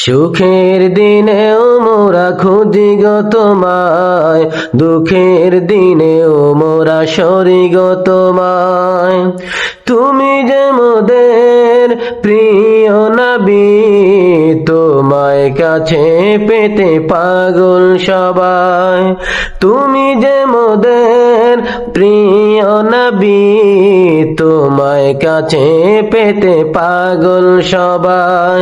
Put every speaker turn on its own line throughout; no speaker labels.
সুখের দিনেও মোরা খুঁজি গো তোমায়, দুঃখের দিনেও মোরা সরি গো তোমায়। তুমি যে মোদের প্রিয় নবী, তোমায় কাছে পেতে পাগল সবাই। তুমি যে মোদের প্রিয় নবী, তোমায় কাছে পেতে পাগল সবাই।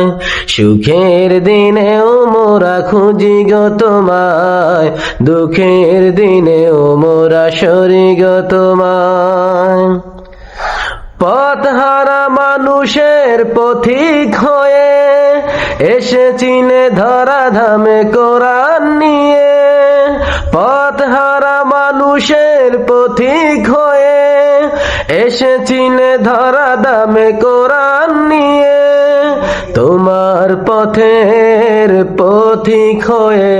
সুখের দিনেও মোরা খুঁজি গো তোমায়, দুঃখের দিনেও মোরা সরি গো তোমায়। পথহারা মানুষের পথিক হয়ে এসেছিলে ধরাধামে কোরআন নিয়ে। পথহারা মানুষের পথিক হয়ে এসেছিলে ধরাধামে কোরআন নিয়ে। তোমার পথের পথিক হয়ে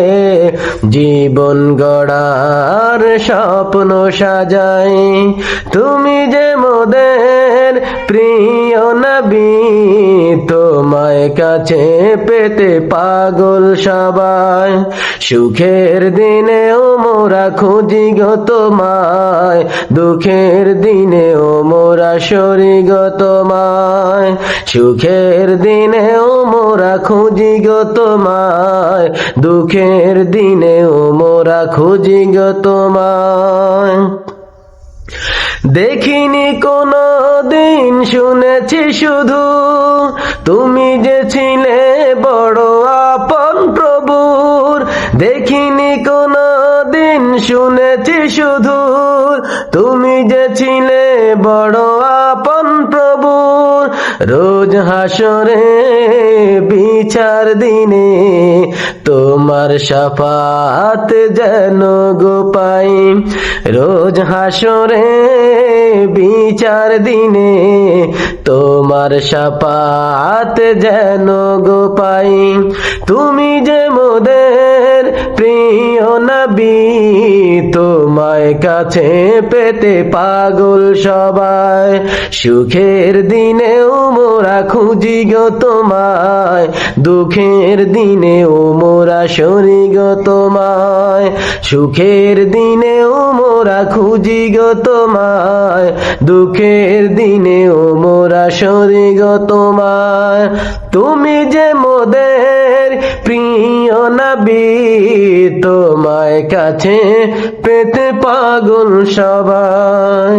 জীবন গড়ার স্বপ্ন সাজাই। তুমি যে মোদের প্রিয় নবী, তোমায় কাছে পেতে পাগল সবাই। সুখের দিনেও মোরা খুঁজি গো তোমায়, দুঃখের দিনেও মোরা সরি গো তোমায়। সুখের দিনেও মোরা খুঁজি গো তোমায়, দুঃখের দিনেও মোরা খুঁজি গো তোমায়। দেখিনি কোনো দিন, শুনেছি শুধু তুমি যে ছিলে বড় আপন প্রভুর। দেখিনি কোনো দিন, শুনেছি শুধু তুমি যে ছিলে বড় আপন প্রভুর। রোজ হাসরে বিচার দিনে তোমার শাফাত যেন গো পাই। রোজ হাসরে বিচার দিনে তোমার শাফাত যেন গো পাই। তুমি যে মোদের প্রিয় নবী, তোমায় কাছে পেতে পাগল সবাই। সুখের দিনেও মোরা খুঁজি গো তোমায়, দুঃখের দিনেও মোরা সরি গো তোমায়। সুখের দিনেও মোরা খুঁজি গো তোমায়, দুঃখের দিনেও মোরা সরি গো তোমায়। তুমি যে মোদের প্রিয় নবী, তোমায় কাছে পেতে পাগল সবাই।